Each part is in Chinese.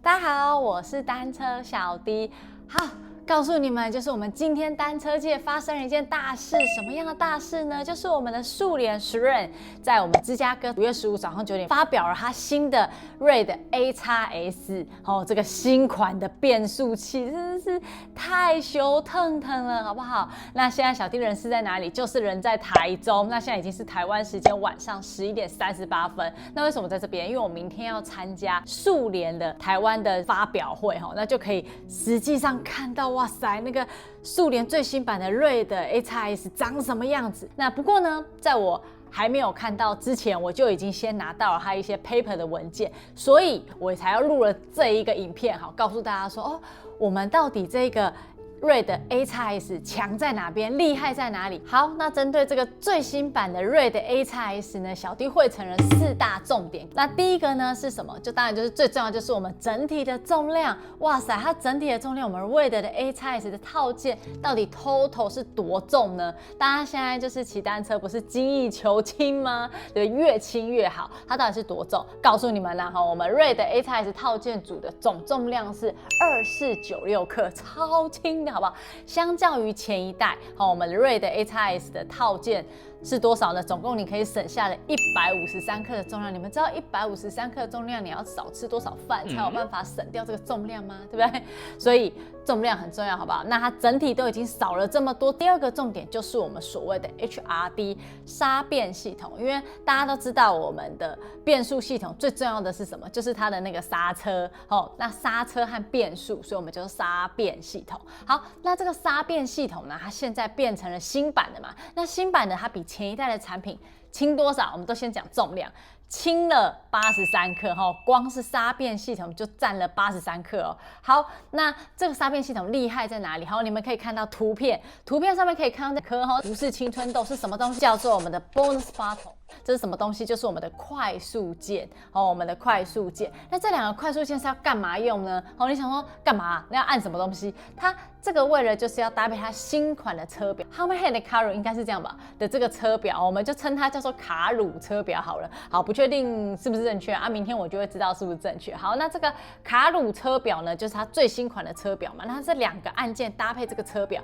大家好，我是单车小迪。好，告诉你们，就是我们今天单车界发生了一件大事。什么样的大事呢？就是我们的速联 SRAM 在我们芝加哥5月15早上9点发表了它新的 RAID AXS 这个新款的变速器，真的是太羞腾腾了，好不好？那现在小弟人是在哪里？就是人在台中。那现在已经是台湾时间晚上11点38分。那为什么在这边？因为我明天要参加速联的台湾的发表会，那就可以实际上看到，哇塞，那个速联最新版的 RAID AXS 长什么样子。那不过呢，在我还没有看到之前，我就已经先拿到了它一些 paper 的文件，所以我才要录了这一个影片，好告诉大家说，我们到底这个RAID AXS 强在哪边，厉害在哪里？好，那针对这个最新版的 RAID AXS 呢，小弟汇成了4大重点。那第一个呢是什么？就当然就是最重要，就是我们整体的重量。哇塞，它整体的重量，我们 RAID 的 AXS 的套件到底 total 是多重呢？大家现在就是骑单车不是精益求精吗？对，越轻越好。它到底是多重？告诉你们啦，我们 RAID AXS 套件组的总重量是2496克，超轻的。好不好？相较于前一代，我们 RAID AXS 的套件是多少呢？总共你可以省下了153克的重量。你们知道153克的重量，你要少吃多少饭才有办法省掉这个重量吗？对不对？所以重量很重要，好不好？那它整体都已经少了这么多。第二个重点就是我们所谓的 HRD 刹变系统，因为大家都知道我们的变速系统最重要的是什么？就是它的那个刹车。那刹车和变速，所以我们就是刹变系统。好，那这个刹变系统呢，它现在变成了新版的嘛？那新版的它比前一代的产品轻多少？我们都先讲重量。轻了83克，光是刹变系统就占了83克哦。好，那这个刹变系统厉害在哪里？好，你们可以看到图片上面可以看到这颗不是青春痘，是什么东西？叫做我们的 bonus button。这是什么东西？就是我们的快速键我们的快速键。那这2个快速键是要干嘛用呢？你想说干嘛？那要按什么东西？它这个为了就是要搭配它新款的车表 Hammerhead Karoo 应该是这样吧的这个车表，我们就称它叫做卡鲁车表好了。好，不确定是不是正确啊？明天我就会知道是不是正确。好，那这个卡鲁车表呢，就是它最新款的车表嘛。那这2个按键搭配这个车表。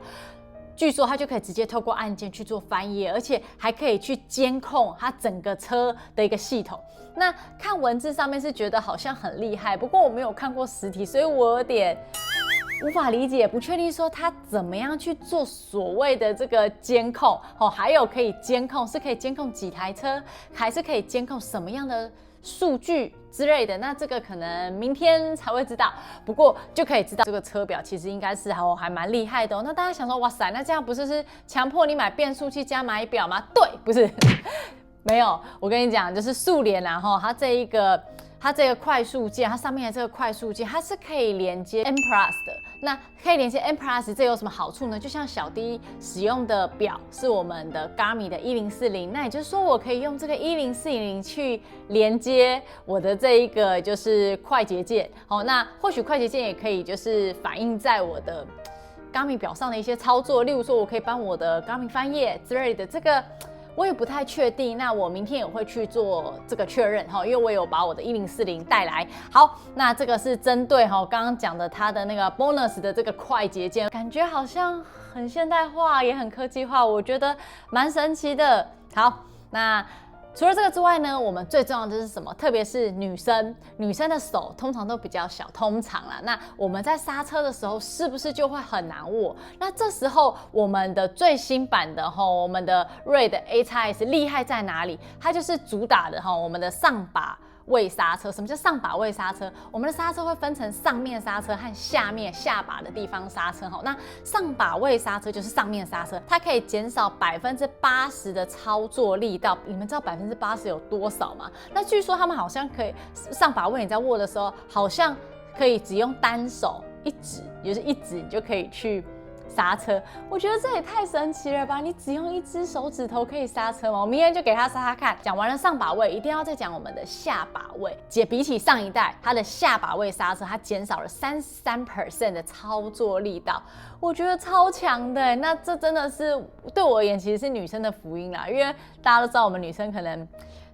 据说它就可以直接透过按键去做翻页，而且还可以去监控它整个车的一个系统。那看文字上面是觉得好像很厉害，不过我没有看过实体，所以我有点无法理解，不确定说它怎么样去做所谓的这个监控还有可以监控是可以监控几台车，还是可以监控什么样的数据之类的，那这个可能明天才会知道。不过就可以知道这个车表其实应该是还蛮厉害的哦。那大家想说，哇塞，那这样不是强迫你买变速器加买表吗？对，不是，没有。我跟你讲，就是速联它这个快速键，它上面的这个快速键，它是可以连接 N Plus 的。那可以连接 N Plus， 这有什么好处呢？就像小弟使用的表是我们的 Garmin 的1040，那也就是说我可以用这个1040去连接我的这一个就是快捷键。那或许快捷键也可以就是反映在我的 Garmin 表上的一些操作，例如说我可以帮我的 Garmin 翻页之类的，这个我也不太确定，那我明天也会去做这个确认因为我有把我的1040带来。好，那这个是针对刚刚讲的它的那个 bonus 的这个快捷键，感觉好像很现代化，也很科技化，我觉得蛮神奇的。好，那除了这个之外呢，我们最重要的是什么？特别是女生的手通常都比较小，通常啦。那我们在刹车的时候，是不是就会很难握？那这时候我们的最新版的我们的 RAID AXS 厉害在哪里？它就是主打的我们的上把位刹车。什么叫上把位刹车？我们的刹车会分成上面刹车和下把的地方刹车。那上把位刹车就是上面刹车，它可以减少80%的操作力道。你们知道80%有多少吗？那据说他们好像可以上把位，你在握的时候好像可以只用单手一指，也就是一指你就可以去刹车。我觉得这也太神奇了吧！你只用1只手指头可以刹车吗？我明天就给他刹刹看。讲完了上把位，一定要再讲我们的下把位。比起上一代，它的下把位刹车，它减少了33% 的操作力道，我觉得超强的。那这真的是对我而言，其实是女生的福音啦，因为大家都知道我们女生可能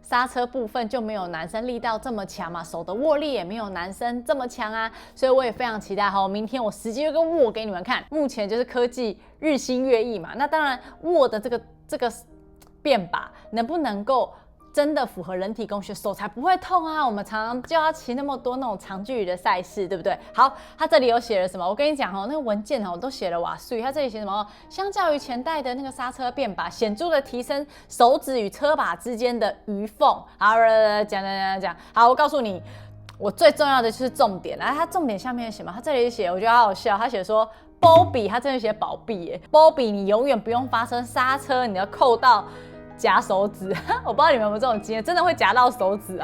刹车部分就没有男生力道这么强嘛，手的握力也没有男生这么强啊，所以我也非常期待明天我实际就跟握给你们看。目前就是科技日新月异嘛，那当然握的这个变把能不能够真的符合人体工学，手才不会痛啊。我们常常就要骑那么多那种长距离的赛事，对不对？好，它这里有写了什么？我跟你讲那个文件我都写了瓦数，它这里写什么？相较于前代的那个刹车变把，显著的提升手指与车把之间的余缝。好，讲。好，我告诉你，我最重要的就是重点。它重点下面写嘛，它这里写，我觉得好好笑，它写说。波比，它真的写保庇耶。波比，你永远不用发生刹车，你要扣到夹手指，我不知道你们有没有这种经验，真的会夹到手指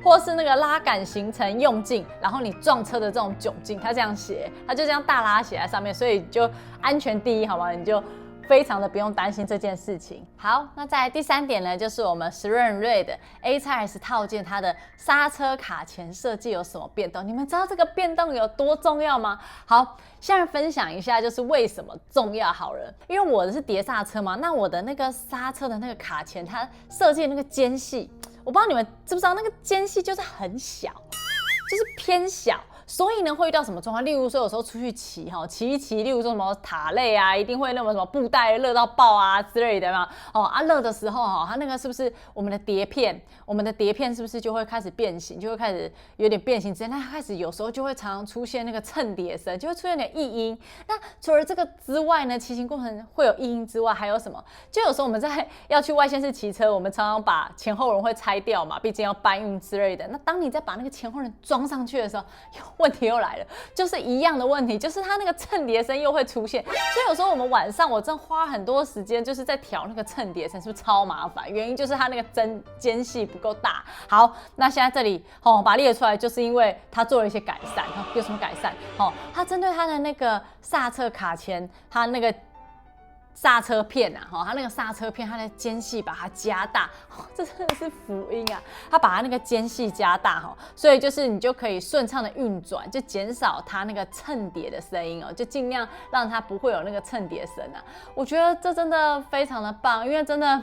或是那个拉杆形成用劲，然后你撞车的这种窘境，它这样写，它就这样大拉写在上面，所以就安全第一，好吗？你就非常的不用担心这件事情。好，那再来第3点呢，就是我们SRAM的 A-X 套件它的刹车卡钳设计有什么变动？你们知道这个变动有多重要吗？好，现在分享一下，就是为什么重要好了。因为我的是碟刹车嘛，那我的那个刹车的那个卡钳，它设计的那个间隙，我不知道你们知不知道，那个间隙就是很小，就是偏小。所以呢，会遇到什么状况？例如说，有时候出去骑一骑，例如说什么塔类啊，一定会那么什么布袋热到爆啊之类的嘛。热的时候它那个是不是我们的碟片？我们的碟片是不是就会开始变形？就会开始有点变形之间，它开始有时候就会常常出现那个蹭碟声，就会出现点异音。那除了这个之外呢，骑行过程会有异音之外，还有什么？就有时候我们要去外县市骑车，我们常常把前后轮会拆掉嘛，毕竟要搬运之类的。那当你再把那个前后轮装上去的时候，问题又来了，就是一样的问题，就是它那个蹭碟声又会出现。所以有时候我们晚上我真的花很多时间，就是在调那个蹭碟声，是不是超麻烦？原因就是它那个间隙不够大。好，那现在这里把它列出来，就是因为它做了一些改善。有什么改善？它针对它的那个刹车卡钳，它那个刹车片它那个刹车片，它的间隙把它加大，这真的是福音啊！它把它那个间隙加大所以就是你就可以顺畅的运转，就减少它那个蹭碟的声音就尽量让它不会有那个蹭碟声啊。我觉得这真的非常的棒，因为真的，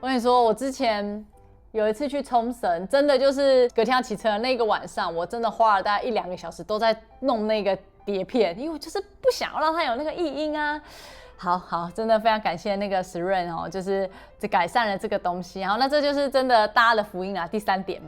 我跟你说，我之前有一次去冲绳，真的就是隔天要骑车的那个晚上，我真的花了大概1-2个小时都在弄那个碟片，因为我就是不想要让它有那个异音啊。好，真的非常感谢那个SRAM就是改善了这个东西。好，那这就是真的大家的福音啦。第3点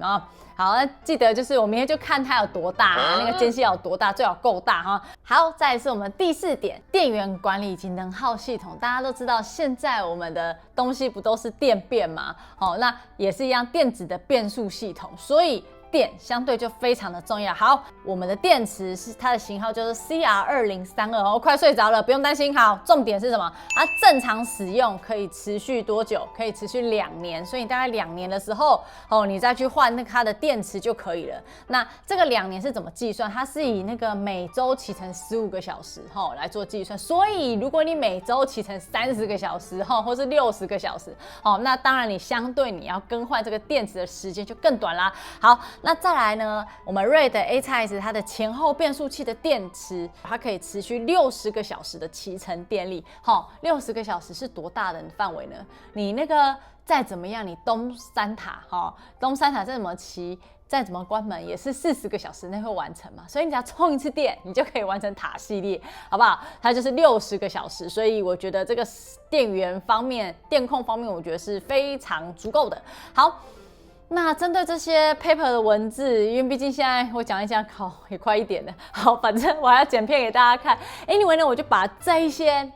好，那记得就是我明天就看它有多大那个间隙要有多大，最好够大好，再来是我们第4点，电源管理以及能耗系统。大家都知道，现在我们的东西不都是电变嘛？那也是一样，电子的变速系统，所以电相对就非常的重要。好，我们的电池是它的型号就是 CR2032我快睡着了，不用担心。好，重点是什么？它正常使用可以持续多久？可以持续2年，所以你大概2年的时候你再去换它的电池就可以了。那这个2年是怎么计算？它是以那个每周骑乘15个小时来做计算。所以如果你每周骑乘30个小时或是60个小时那当然你相对你要更换这个电池的时间就更短啦。好，那再来呢，我们瑞的 A-X 它的前后变速器的电池，它可以持续60个小时的骑乘电力。60个小时是多大的范围呢？你那个再怎么样，你东山塔再怎么骑，再怎么关门，也是40个小时内会完成嘛。所以你只要充一次电，你就可以完成塔系列，好不好？它就是60个小时，所以我觉得这个电源方面、电控方面，我觉得是非常足够的。好。那针对这些 paper 的文字，因为毕竟现在我讲一讲，也快1点了。好，反正我还要剪片给大家看。Anyway 呢，我就把这一些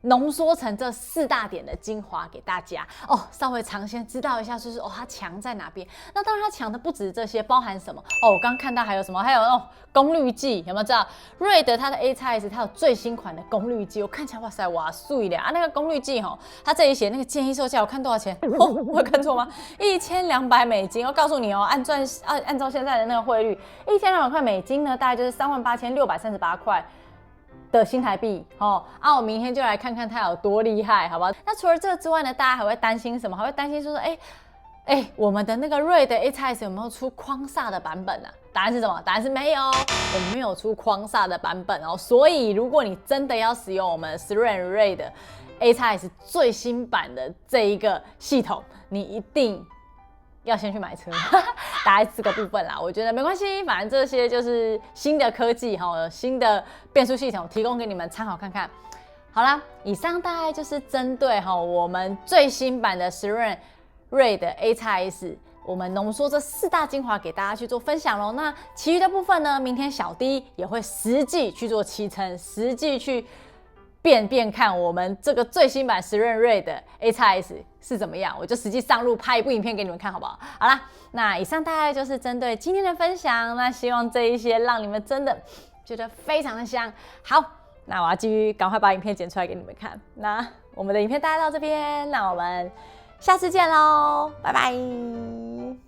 浓缩成这4大点的精华给大家稍微尝鲜知道一下，就是它强在哪边。那当然它强的不止这些，包含什么我刚看到还有什么，还有功率计，有没有知道？瑞的它的 A-X 它有最新款的功率计，我看起来哇塞哇碎了那个功率计它这里写那个建议售价，我看多少钱？我有看错吗？$1200。我告诉你按照现在的那个汇率，$1200呢，大概就是38,638块。的新台币我明天就来看看它有多厉害，好不好？那除了这个之外呢，大家还会担心什么？还会担心说我们的那个瑞的 A-X 有没有出框煞的版本啊？答案是什么？答案是没有，我们没有出框煞的版本所以如果你真的要使用我们 SRAM 瑞的 A-X 最新版的这一个系统，你一定要先去买车，大概这个部分啦。我觉得没关系，反正这些就是新的科技哈，新的变速系统提供给你们参考看看。好啦，以上大概就是针对我们最新版的时润锐的 A-X S， 我们浓缩这4大精华给大家去做分享咯。那其余的部分呢，明天小弟也会实际去做骑乘，实际去变看我们这个最新版时润锐的 A-X S 是怎么样，我就实际上路拍一部影片给你们看，好不好？好啦，那以上大概就是针对今天的分享，那希望这一些让你们真的觉得非常的香。好。那我要继续赶快把影片剪出来给你们看。那我们的影片大概到这边，那我们下次见喽，拜拜。